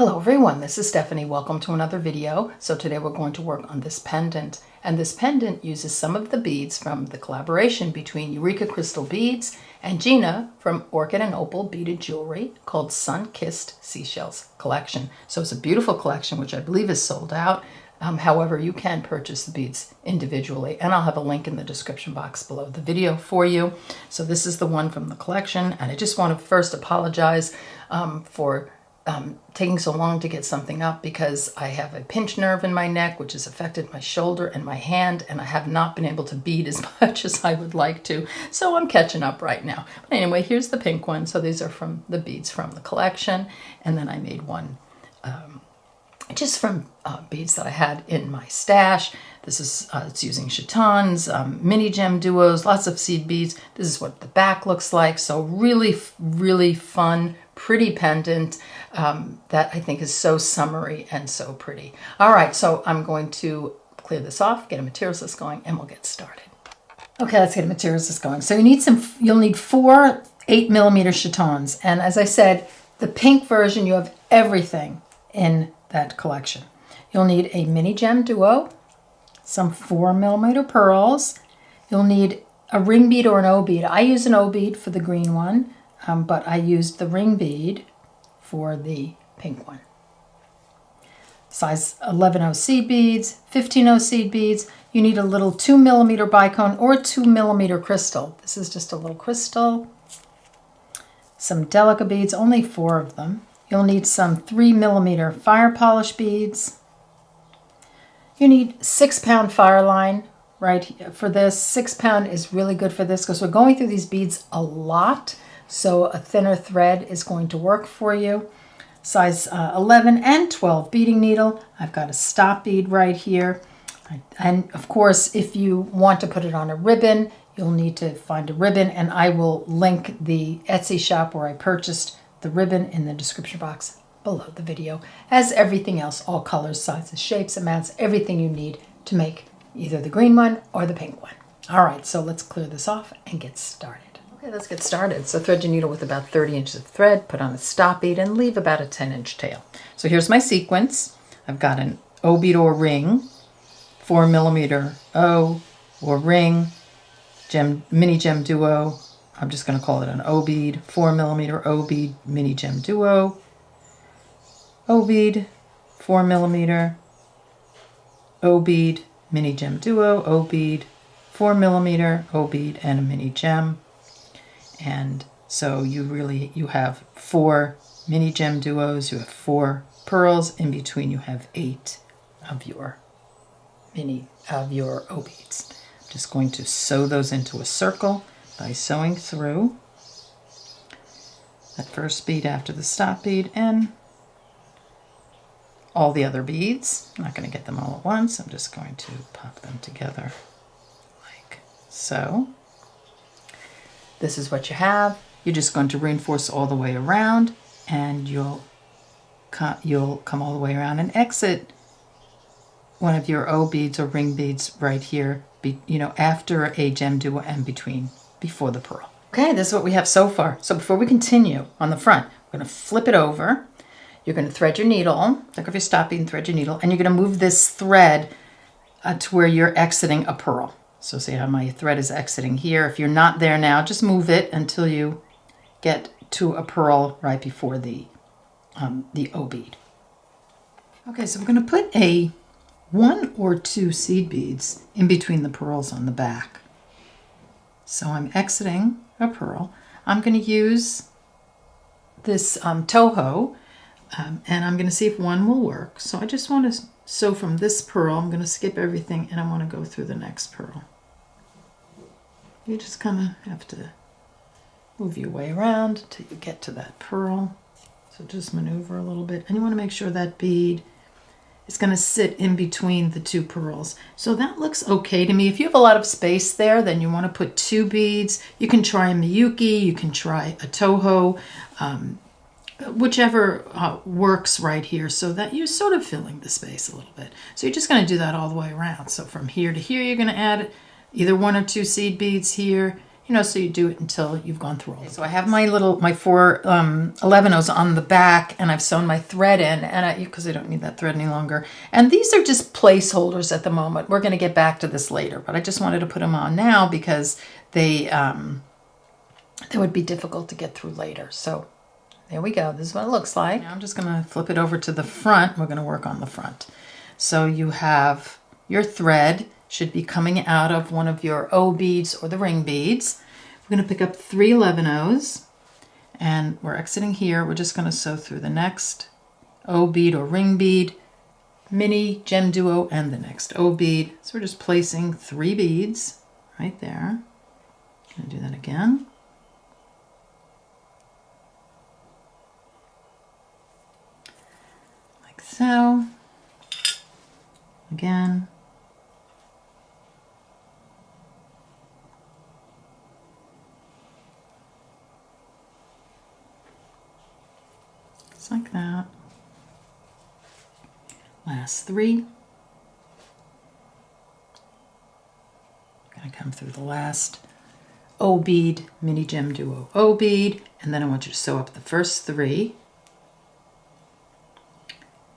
Hello everyone, this is Stephanie. Welcome to another video. So today we're going to work on this pendant. And this pendant uses some of the beads from the collaboration between Eureka Crystal Beads and Gina from Orchid and Opal Beaded Jewelry called Sun-Kissed Seashells Collection. So it's a beautiful collection, which I believe is sold out. However, you can purchase the beads individually, and I'll have a link in the description box below the video for you. So this is the one from the collection, and I just want to first apologize for taking so long to get something up because I have a pinched nerve in my neck, which has affected my shoulder and my hand, and I have not been able to bead as much as I would like to. So I'm catching up right now. But anyway, here's the pink one. So these are from the beads from the collection. And then I made one just from beads that I had in my stash. This is, it's using Chatons, mini GemDuos, lots of seed beads. This is what the back looks like. So really, really fun, pretty pendant that I think is so summery and so pretty. All right, so I'm going to clear this off, get a materials list going, and we'll get started. Okay, let's get a materials list going. So you'll need 4 8mm Chatons. And as I said, the pink version, you have everything in that collection. You'll need a mini GemDuo, some 4mm pearls. You'll need a ring bead or an O bead. I use an O bead for the green one, but I used the ring bead for the pink one. Size 11 seed beads, 15 seed beads. You need a little 2mm bicone or 2mm crystal. This is just a little crystal. Some Delica beads, only 4 of them. You'll need some 3mm Firepolished beads. You need 6-pound Fireline right for this. 6-pound is really good for this because we're going through these beads a lot. So a thinner thread is going to work for you. Size 11 and 12 beading needle. I've got a stop bead right here. And of course, if you want to put it on a ribbon, you'll need to find a ribbon. And I will link the Etsy shop where I purchased the ribbon in the description box below the video. As everything else, all colors, sizes, shapes, amounts, everything you need to make either the green one or the pink one. All right, so let's clear this off and get started. Okay, let's get started. So thread your needle with about 30 inches of thread, put on a stop bead, and leave about a 10-inch tail. So here's my sequence. I've got an O bead or ring, 4mm O or ring, mini GemDuo. I'm just going to call it an O bead, 4mm O bead, mini GemDuo, O bead, 4mm O bead, mini GemDuo, O bead, 4mm O bead, and a mini gem. And so you have 4 mini GemDuos, you have 4 pearls, in between you have 8 of your O beads. I'm just going to sew those into a circle by sewing through that first bead after the stop bead and all the other beads. I'm not going to get them all at once. I'm just going to pop them together like so. This is what you have. You're just going to reinforce all the way around, and you'll come all the way around and exit one of your O beads or ring beads right here, after a GemDuo and before the pearl. Okay, this is what we have so far. So before we continue on the front, we're going to flip it over. You're going to thread your needle, take off your stop bead and thread your needle, and you're going to move this thread to where you're exiting a pearl. So see how my thread is exiting here. If you're not there now, just move it until you get to a pearl right before the O bead. Okay, so we're going to put 1 or 2 seed beads in between the pearls on the back. So I'm exiting a pearl. I'm going to use this Toho, and I'm going to see if one will work. So I just want to sew from this pearl. I'm going to skip everything, and I want to go through the next pearl. You just kind of have to move your way around till you get to that pearl. So just maneuver a little bit, and you want to make sure that bead is going to sit in between the 2 pearls. So that looks okay to me. If you have a lot of space there, then you want to put 2 beads. You can try a Miyuki, you can try a Toho, whichever works right here, so that you're sort of filling the space a little bit. So you're just going to do that all the way around. So from here to here, you're going to add either 1 or 2 seed beads here. you know, so you do it until you've gone through all. So I have my 4 11-ohs on the back, and I've sewn my thread in, and because I don't need that thread any longer. And these are just placeholders at the moment. We're going to get back to this later, but I just wanted to put them on now because they would be difficult to get through later. So there we go. This is what it looks like. Now I'm just going to flip it over to the front. We're going to work on the front. So you have your thread should be coming out of one of your O beads or the ring beads. We're going to pick up 3 11-ohs, and we're exiting here. We're just going to sew through the next O bead or ring bead, mini GemDuo, and the next O bead. So we're just placing 3 beads right there. I'm going to do that again. Like so. Again. Just like that. Last 3. I'm going to come through the last O bead, mini GemDuo O bead, and then I want you to sew up the first 3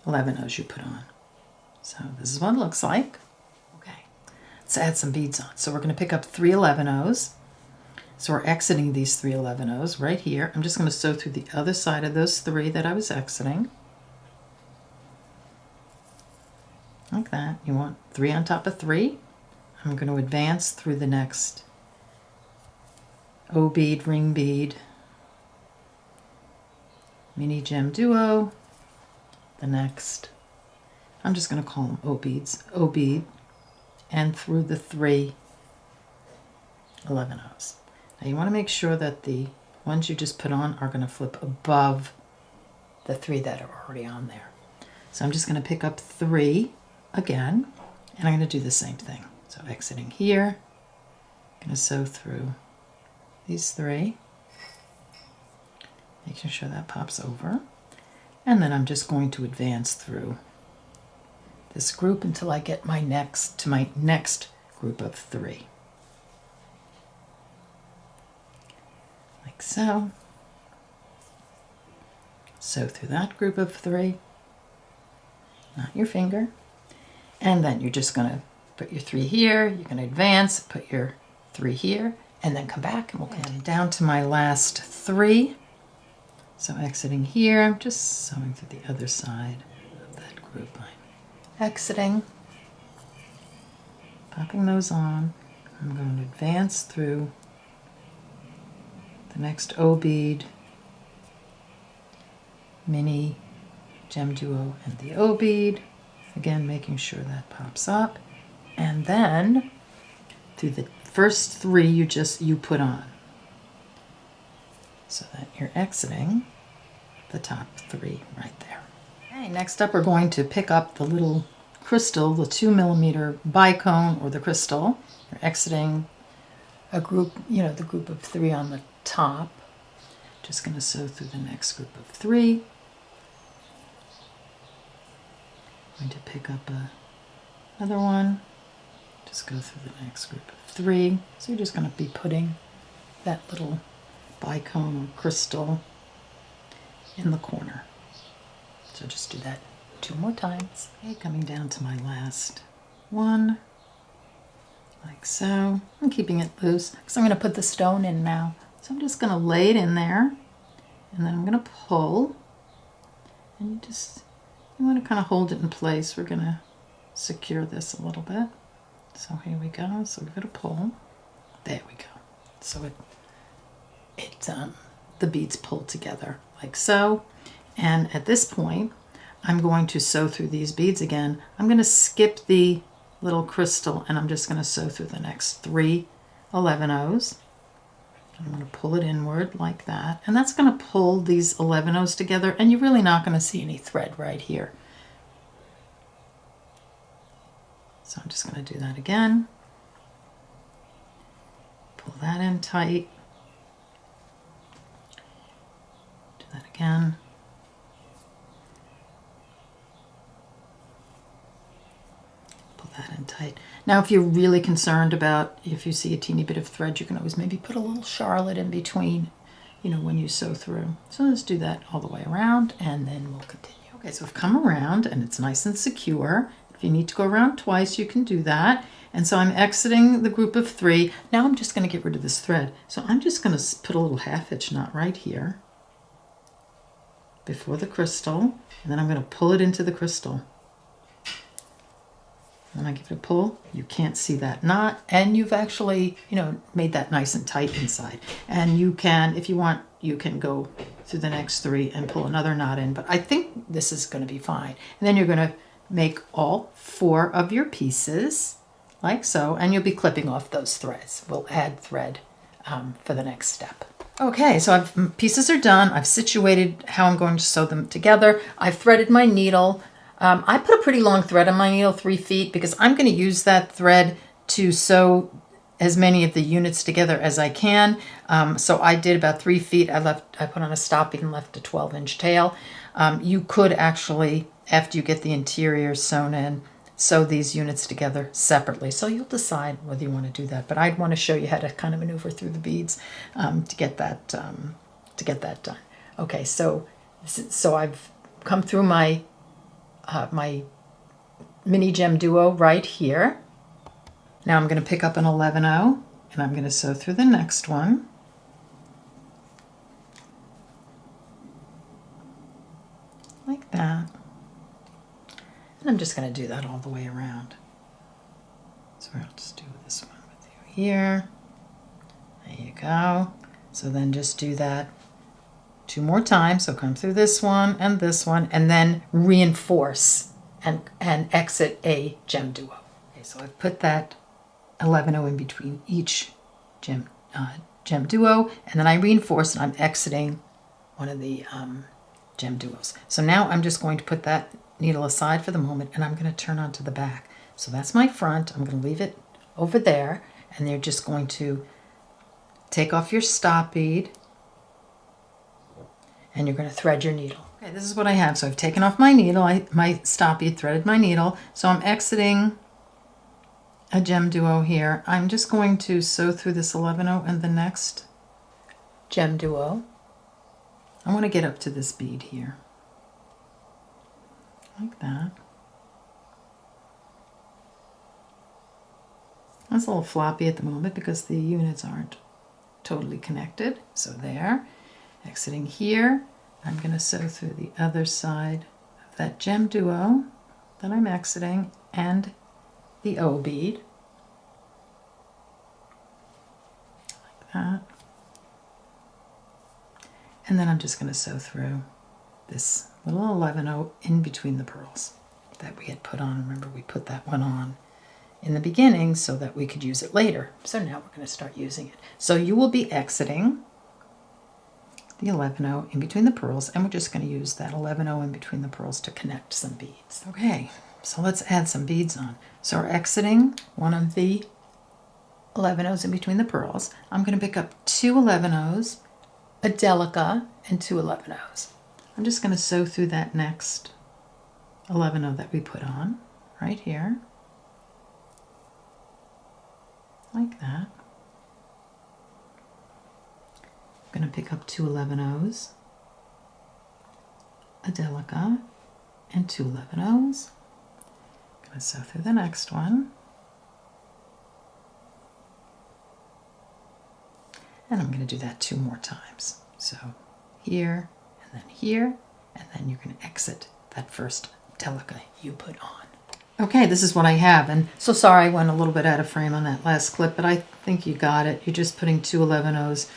11-ohs you put on. So this is what it looks like. Okay, let's add some beads on. So we're going to pick up 3 11-ohs. So we're exiting these 3 11-ohs right here. I'm just going to sew through the other side of those 3 that I was exiting. Like that. You want 3 on top of 3. I'm going to advance through the next O bead, ring bead, mini GemDuo, the next, I'm just going to call them O beads, O bead, and through the 3 11-ohs. Now you want to make sure that the ones you just put on are going to flip above the 3 that are already on there. So I'm just going to pick up 3 again, and I'm going to do the same thing. So exiting here, I'm going to sew through these 3, making sure that pops over, and then I'm just going to advance through this group until I get my next group of 3. Like so. Sew through that group of 3, not your finger, and then you're just going to put your 3 here, you're going to advance, put your 3 here, and then come back and we'll come down to my last 3. So exiting here, I'm just sewing through the other side of that group. I'm exiting, popping those on. I'm going to advance through the next O bead, mini GemDuo, and the O bead. Again, making sure that pops up. And then through the first 3 you put on, so that you're exiting the top 3 right there. Okay, next up we're going to pick up the little crystal, the 2mm bicone or the crystal. You're exiting a group, you know, the group of 3 on the top. Just going to sew through the next group of 3. I'm going to pick up another one. Just go through the next group of 3. So you're just going to be putting that little bicone or crystal in the corner. So just do that 2 more times. Okay, coming down to my last one, like so. I'm keeping it loose because I'm going to put the stone in now. So I'm just going to lay it in there, and then I'm going to pull, and you want to kind of hold it in place. We're going to secure this a little bit. So here we go. So we're going to pull. There we go. So the beads pull together like so. And at this point, I'm going to sew through these beads again. I'm going to skip the little crystal, and I'm just going to sew through the next 3 11-ohs. I'm going to pull it inward like that, and that's going to pull these 11-ohs together, and you're really not going to see any thread right here. So I'm just going to do that again. Pull that in tight. Do that again. that in tight. Now, if you're really concerned about, if you see a teeny bit of thread, you can always maybe put a little charlotte in between, you know, when you sew through. So let's do that all the way around, and then we'll continue. Okay, so we've come around, and it's nice and secure. If you need to go around twice, you can do that. And so I'm exiting the group of 3. Now I'm just going to get rid of this thread. So I'm just going to put a little half hitch knot right here before the crystal, and then I'm going to pull it into the crystal. When I give it a pull, you can't see that knot, and you've actually, you know, made that nice and tight inside. And you can, if you want, you can go through the next 3 and pull another knot in, but I think this is going to be fine. And then you're going to make all 4 of your pieces like so, and you'll be clipping off those threads. We'll add thread for the next step. Okay, so pieces are done. I've situated how I'm going to sew them together. I've threaded my needle. I put a pretty long thread on my needle, 3 feet, because I'm going to use that thread to sew as many of the units together as I can. So I did about 3 feet. I put on a stop bead and left a 12-inch tail. You could actually, after you get the interior sewn in, sew these units together separately. So you'll decide whether you want to do that. But I'd want to show you how to kind of maneuver through the beads to get that done. Okay, so I've come through my my mini GemDuo right here. Now I'm going to pick up an 11/0 and I'm going to sew through the next one. Like that. And I'm just going to do that all the way around. So I'll just do this one with you here. There you go. So then just do that 2 more times. So come through this one, and then reinforce and exit a GemDuo. Okay, so I've put that 11/0 in between each GemDuo, and then I reinforce, and I'm exiting one of the GemDuos. So now I'm just going to put that needle aside for the moment, and I'm going to turn onto the back. So that's my front. I'm going to leave it over there, and you're just going to take off your stop bead, and you're going to thread your needle. Okay, this is what I have. So I've taken off my needle, my stop bead, threaded my needle. So I'm exiting a GemDuo here. I'm just going to sew through this 11/0 and the next GemDuo. I want to get up to this bead here. Like that. That's a little floppy at the moment because the units aren't totally connected. So there. Exiting here, I'm going to sew through the other side of that GemDuo that I'm exiting and the O bead. Like that. And then I'm just going to sew through this little 11/0 in between the pearls that we had put on. Remember, we put that one on in the beginning so that we could use it later. So now we're going to start using it. So you will be exiting the 11/0 in between the pearls, and we're just going to use that 11/0 in between the pearls to connect some beads. Okay, so let's add some beads on. So we're exiting one of the 11/0s in between the pearls. I'm going to pick up 2 11/0s, a Delica, and 2 11/0s. I'm just going to sew through that next 11/0 that we put on right here, like that. I'm going to pick up 2 11/0s, a Delica, and 2 11/0s. I'm going to sew through the next one. And I'm going to do that 2 more times. So here, and then you're going to exit that first Delica you put on. Okay, this is what I have, and so sorry I went a little bit out of frame on that last clip, but I think you got it. You're just putting 2 11/0s,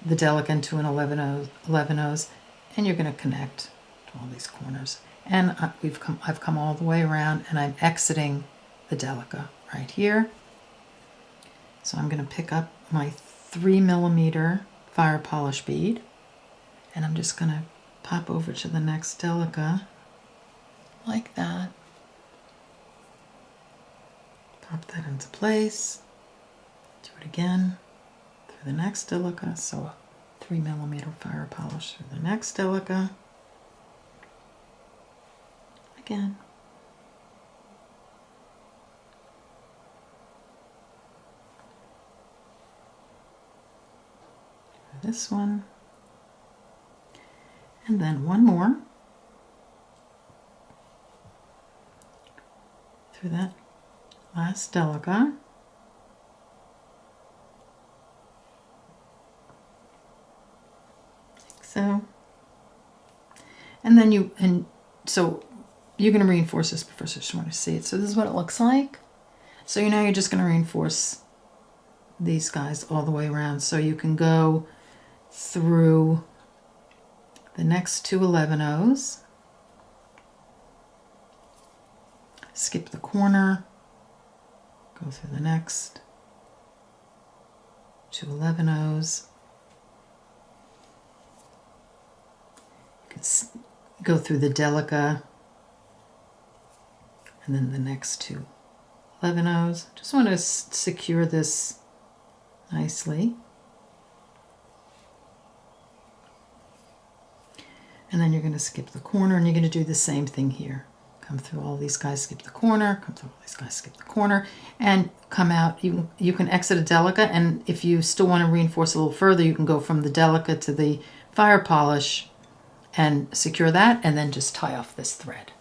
the Delica into an 11/0s, and you're going to connect to all these corners. And I've come all the way around, and I'm exiting the Delica right here. So I'm going to pick up my 3mm Firepolished bead, and I'm just going to pop over to the next Delica like that. Pop that into place. Do it again through the next Delica. So 3mm Firepolish through the next Delica. Again. this one, and then one more through that last Delica. Like so. And then so you're going to reinforce this, but first I just want to see it. So this is what it looks like. So now you're just going to reinforce these guys all the way around. So you can go through the next two 11-Os, skip the corner, go through the next two 11-Os. You can go through the Delica and then the next two 11-Os. Just want to secure this nicely. And then you're going to skip the corner, and you're going to do the same thing here. Come through all these guys, skip the corner, come through all these guys, skip the corner, and come out. You can exit a Delica, and if you still want to reinforce a little further, you can go from the Delica to the fire polish and secure that, and then just tie off this thread.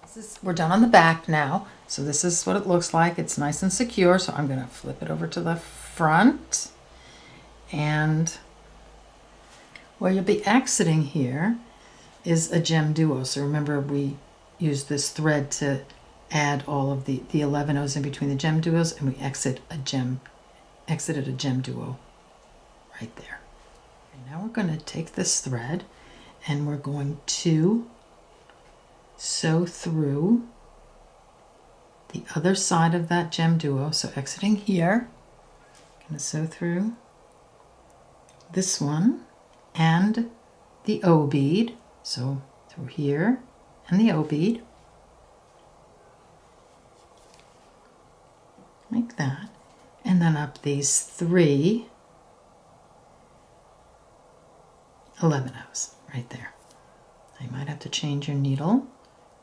We're done on the back now, so this is what it looks like. It's nice and secure, so I'm going to flip it over to the front, and where you'll be exiting here is a GemDuo. So remember, we used this thread to add all of the 11-Os in between the GemDuos, and we exited a GemDuo right there. And now we're going to take this thread and we're going to sew through the other side of that GemDuo. So exiting here, I'm going to sew through this one and the O bead. So through here and the O bead, like that, and then up these three 11-Os right there. You might have to change your needle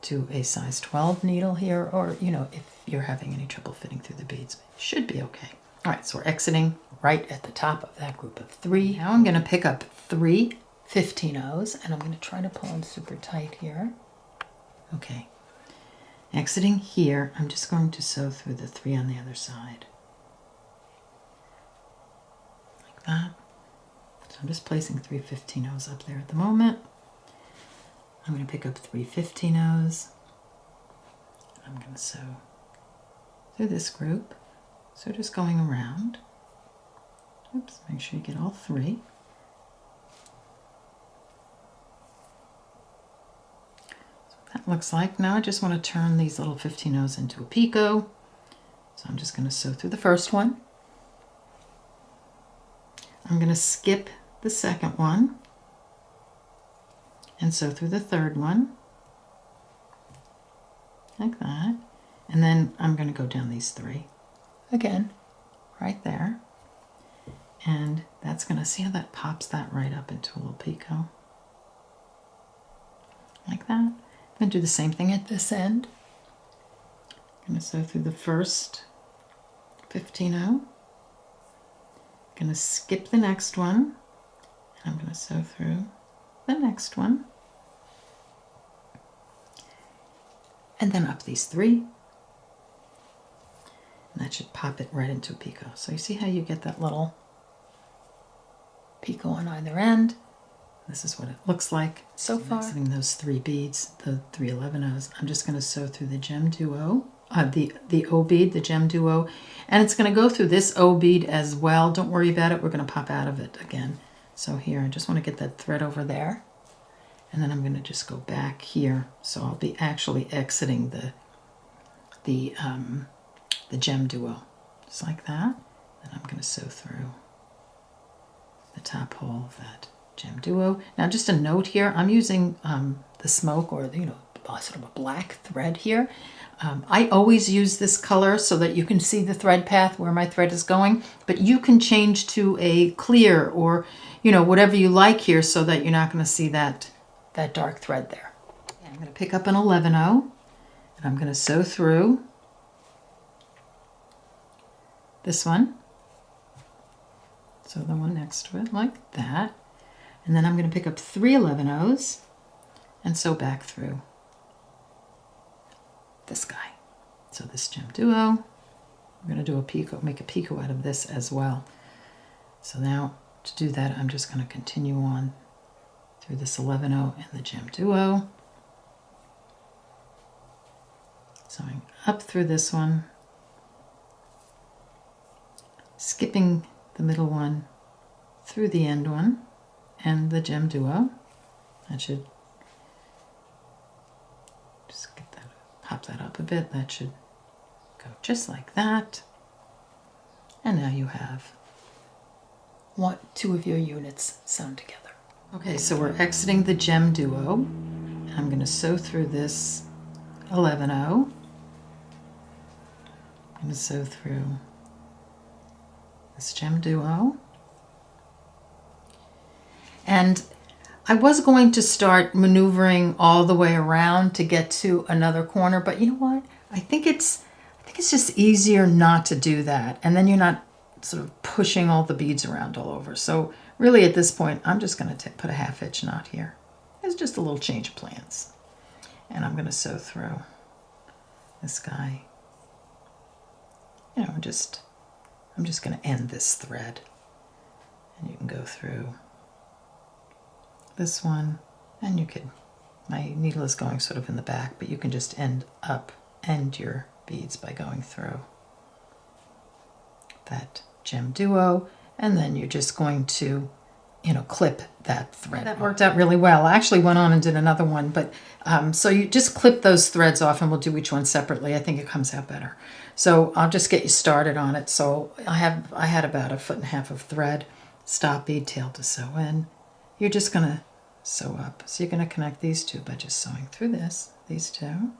to a size 12 needle here, or if you're having any trouble fitting through the beads, it should be okay. All right, so we're exiting right at the top of that group of three. Now I'm going to pick up three 15-Os, and I'm going to try to pull in super tight here. Okay, exiting here, I'm just going to sew through the three on the other side. Like that. So I'm just placing three 15-Os up there at the moment. I'm going to pick up three 15-Os. I'm going to sew through this group. So just going around. Oops, make sure you get all three. That looks like. Now I just want to turn these little 15-Os into a picot. So I'm just going to sew through the first one. I'm going to skip the second one and sew through the third one, like that. And then I'm going to go down these three again, right there. And that's going to, see how that pops that right up into a little picot, like that. I'm going to do the same thing at this end. I'm going to sew through the first 15-O. I'm going to skip the next one, and I'm going to sew through the next one, and then up these three, and that should pop it right into a picot. So you see how you get that little picot on either end. This is what it looks like so far. Exiting those three beads, the three 11-Os, I'm just going to sew through the GemDuo, the O bead, the GemDuo, and it's going to go through this O bead as well. Don't worry about it. We're going to pop out of it again. So here, I just want to get that thread over there, and then I'm going to just go back here. So I'll be actually exiting the GemDuo, just like that. And I'm going to sew through the top hole of that GemDuo. Now, just a note here, I'm using the smoke, or sort of a black thread here. I always use this color so that you can see the thread path where my thread is going, but you can change to a clear or whatever you like here, so that you're not going to see that dark thread there. And I'm going to pick up an 11-O, and I'm going to sew through this one, so the one next to it, like that. And then I'm going to pick up 3 11-0s and sew back through this guy. So this GemDuo, we're going to do a picot, make a picot out of this as well. So now to do that, I'm just going to continue on through this 11-0 and the GemDuo. Sewing up through this one, skipping the middle one through the end one and the GemDuo. That should just get that, pop that up a bit. That should go just like that. And now you have two of your units sewn together. Okay, so we're exiting the GemDuo. I'm going to sew through this 11-0. I'm going to sew through this GemDuo. And I was going to start maneuvering all the way around to get to another corner, but you know what? I think it's just easier not to do that. And then you're not sort of pushing all the beads around all over. So really at this point, I'm just going to put a 1/2 inch knot here. It's just a little change of plans. And I'm going to sew through this guy. You know, I'm just going to end this thread. And you can go through this one, and you could, my needle is going sort of in the back, but you can just end your beads by going through that GemDuo, and then you're just going to, you know, clip that thread. That worked out really well. I actually went on and did another one, but so you just clip those threads off, and we'll do each one separately. I think it comes out better. So I'll just get you started on it. So I had about 1.5 feet of thread, stop bead, tail to sew in. You're just going to sew up. So you're going to connect these two by just sewing through these two,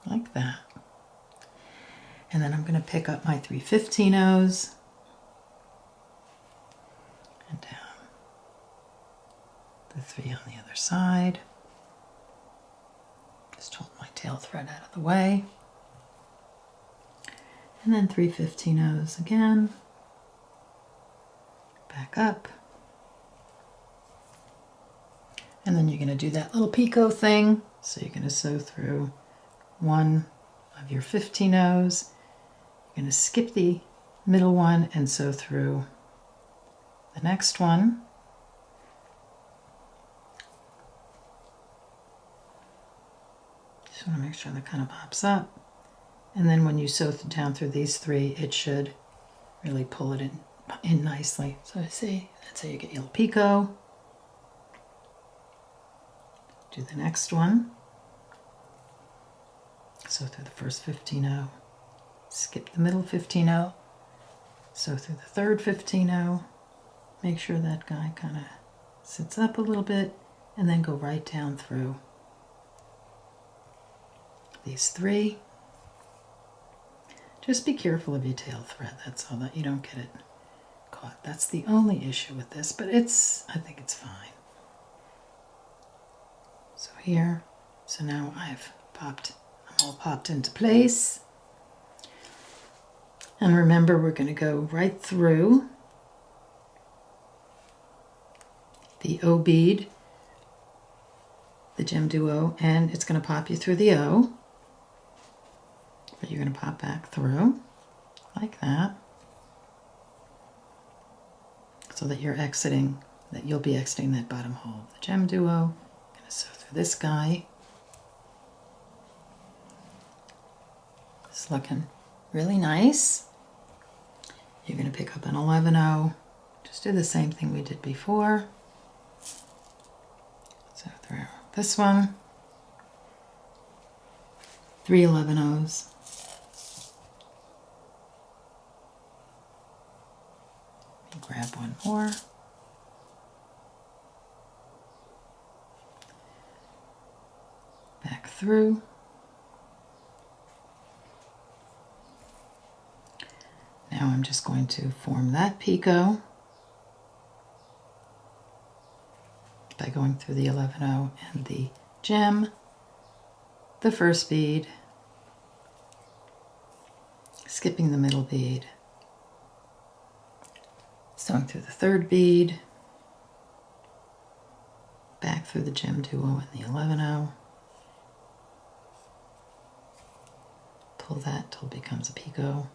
like that. And then I'm going to pick up my 3 15-0s and down the 3 on the other side. Just hold my tail thread out of the way. And then 3 15-0s again. Back up. And then you're going to do that little picot thing. So you're going to sew through one of your 15-0s. You're going to skip the middle one and sew through the next one. Just want to make sure that kind of pops up. And then when you sew down through these 3, it should really pull it in nicely. So see, that's how you get your little picot. Do the next one. Sew through the first 15-0, skip the middle 15-0, sew through the third 15-0, make sure that guy kind of sits up a little bit, and then go right down through these 3. Just be careful of your tail thread, that's all, that you don't get it caught. That's the only issue with this, but I think it's fine. So here, so now I'm all popped into place. And remember, we're going to go right through the O bead, the GemDuo, and it's going to pop you through the O. But you're going to pop back through like that, so that you'll be exiting that bottom hole of the GemDuo. Sew through this guy. It's looking really nice. You're going to pick up an 11-0. Just do the same thing we did before. Sew through this one. 3 11-0s. Grab one more. Back through. Now I'm just going to form that picot by going through the 11-0 and the gem, the first bead, skipping the middle bead, sewing through the third bead, back through the GemDuo and the 11-0. Pull that till it becomes a picot.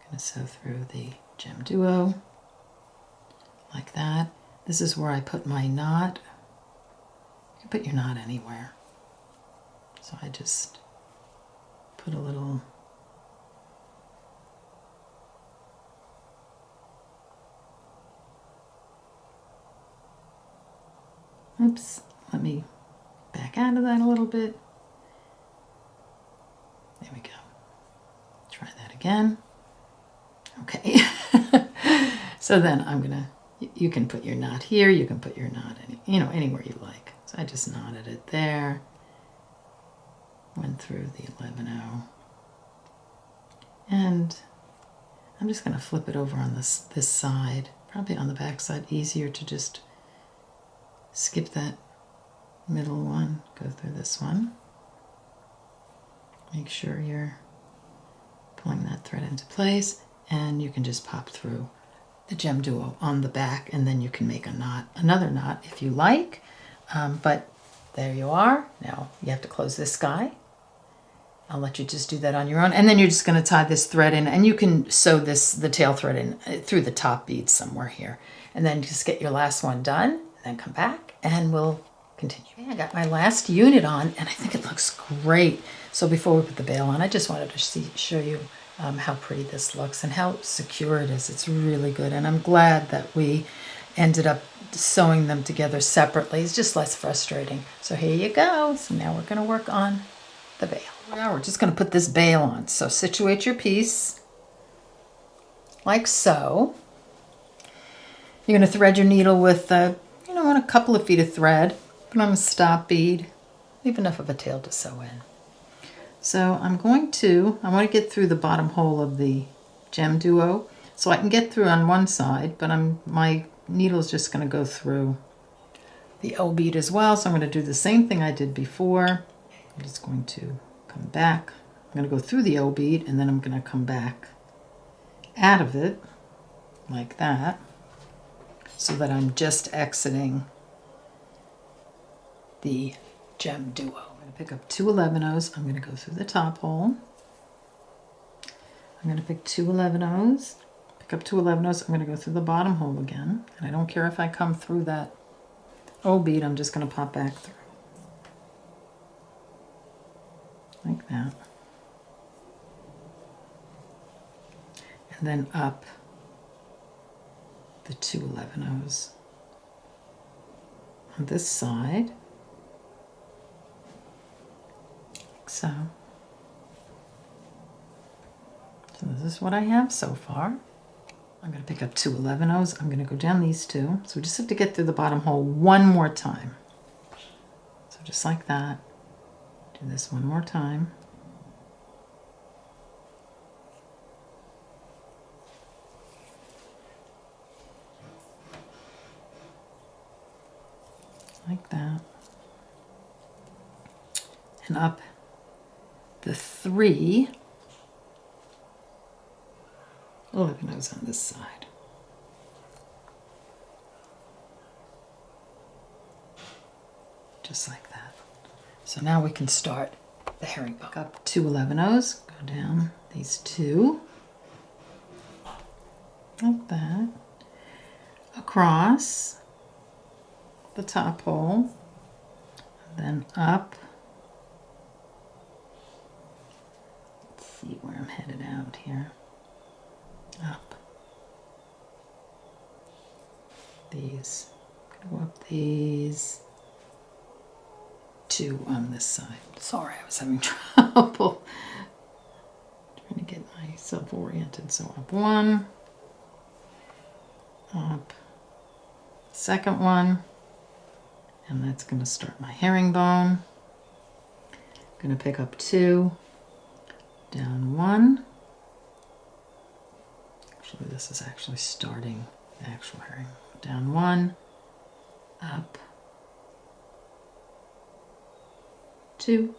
Gonna sew through the GemDuo like that. This is where I put my knot. You can put your knot anywhere. So I just put a little oops, let me back out of that a little bit. There we go. Try that again. Okay. So then I'm gonna, you can put your knot here, you can put your knot anywhere you like. So I just knotted it there. Went through the 11-0. And I'm just gonna flip it over on this side. Probably on the back side, easier to just skip that middle one, go through this one. Make sure you're pulling that thread into place, and you can just pop through the GemDuo on the back, and then you can make a knot, another knot if you like. But there you are. Now you have to close this guy. I'll let you just do that on your own, and then you're just going to tie this thread in, and you can sew the tail thread in through the top bead somewhere here, and then just get your last one done, and then come back and we'll continue. Okay, I got my last unit on, and I think it looks great. So before we put the bail on, I just wanted to show you how pretty this looks and how secure it is. It's really good, and I'm glad that we ended up sewing them together separately. It's just less frustrating. So here you go. So now we're going to work on the bail. Now we're just going to put this bail on. So situate your piece like so. You're going to thread your needle with a couple of feet of thread. Put on a stop bead. Leave enough of a tail to sew in. So I want to get through the bottom hole of the GemDuo. So I can get through on one side, but my needle is just going to go through the O bead as well. So I'm going to do the same thing I did before. I'm just going to come back. I'm going to go through the O bead, and then I'm going to come back out of it like that, so that I'm just exiting the GemDuo. I'm going to pick up two 11-0s. I'm going to go through the top hole. I'm going to pick two 11-0s. Pick up two 11-0s. I'm going to go through the bottom hole again. And I don't care if I come through that O bead. I'm just going to pop back through. Like that. And then up the two 11-0s on this side. Like so. So this is what I have so far. I'm going to pick up two 11-0s. I'm going to go down these two. So we just have to get through the bottom hole one more time. So just like that. Do this one more time. Like that. And up the three 11-0s on this side. Just like that. So now we can start the herringbone. Pick up two 11-0s, go down these two, like that, across the top hole, then up. Let's see where I'm headed out here. Up these, go up these two on this side. Sorry, I was having trouble trying to get myself oriented. So up one, up second one, and that's going to start my herringbone. I'm going to pick up two, down one. Actually, this is actually starting the actual herringbone. Down one, up two,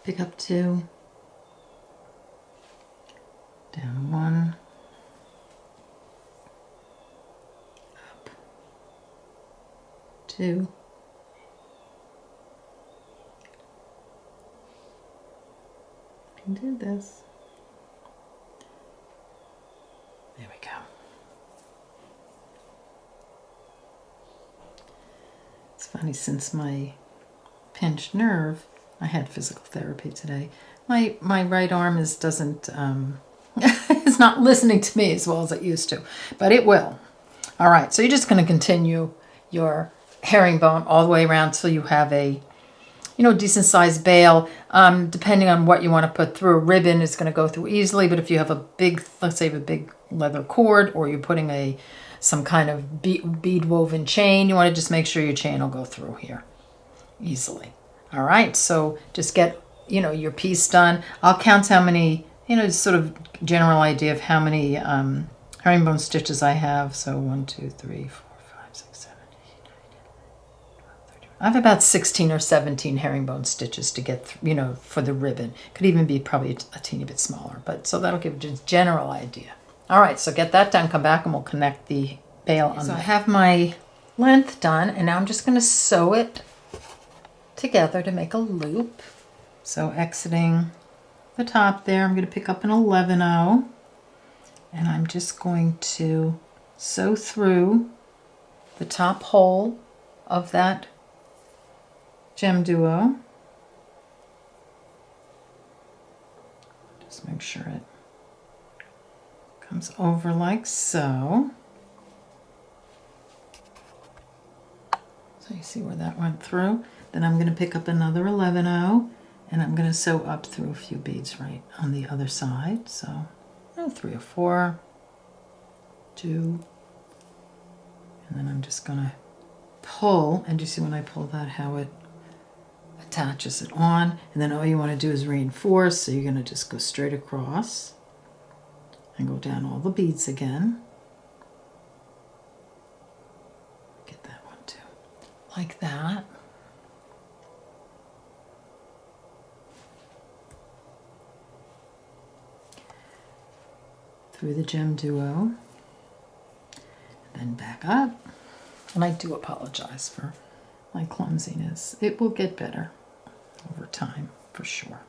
pick up two, 2. Can do this. There we go. It's funny, since my pinched nerve, I had physical therapy today. My right arm doesn't it's not listening to me as well as it used to, but it will. All right, so you're just going to continue your herringbone all the way around till you have a, decent sized bail. Depending on what you want to put through, a ribbon is going to go through easily, but if you have a big, let's say, a big leather cord, or you're putting some kind of bead woven chain, you want to just make sure your chain will go through here easily. All right, so just get, your piece done. I'll count how many, sort of general idea of how many herringbone stitches I have. So 1, 2, 3, 4, 5, 6, 7, 8, 9, 10, 12, 13. I have about 16 or 17 herringbone stitches to get, for the ribbon. Could even be probably a teeny bit smaller, but so that'll give you a general idea. All right, so get that done, come back, and we'll connect the bail on. So I have my length done, and now I'm just going to sew it together to make a loop. So exiting the top there, I'm going to pick up an 11/0, and I'm just going to sew through the top hole of that GemDuo. Just make sure it comes over like so. So you see where that went through. Then I'm going to pick up another 11/0, and I'm going to sew up through a few beads right on the other side. So 3 or 4, 2, and then I'm just going to pull, and you see when I pull that how it attaches it on, and then all you want to do is reinforce. So you're going to just go straight across and go down all the beads again. Get that one too, like that. Through the GemDuo, and then back up. And I do apologize for my clumsiness. It will get better over time, for sure.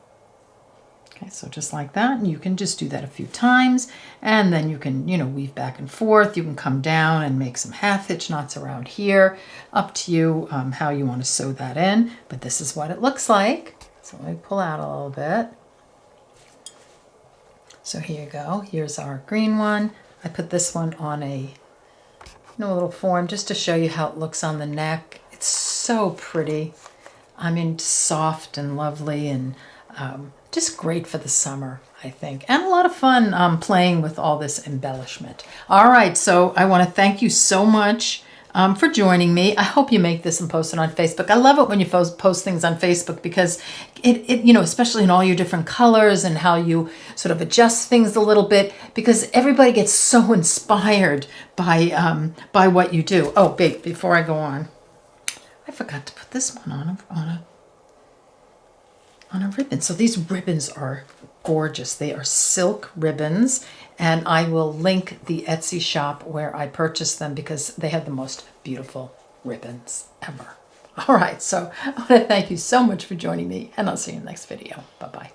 Okay, so just like that, and you can just do that a few times, and then you can, weave back and forth. You can come down and make some half hitch knots around here. Up to you how you want to sew that in, but this is what it looks like. So let me pull out a little bit. So here you go. Here's our green one. I put this one on a little form just to show you how it looks on the neck. It's so pretty. I mean, soft and lovely, and just great for the summer, I think. And a lot of fun playing with all this embellishment. All right, so I want to thank you so much for joining me. I hope you make this and post it on Facebook. I love it when you post things on Facebook, because it especially in all your different colors and how you sort of adjust things a little bit, because everybody gets so inspired by what you do. Oh, babe, before I go on, I forgot to put this one on a ribbon. So these ribbons are gorgeous. They are silk ribbons, and I will link the Etsy shop where I purchased them, because they have the most beautiful ribbons ever. All right, so I want to thank you so much for joining me, and I'll see you in the next video. Bye-bye.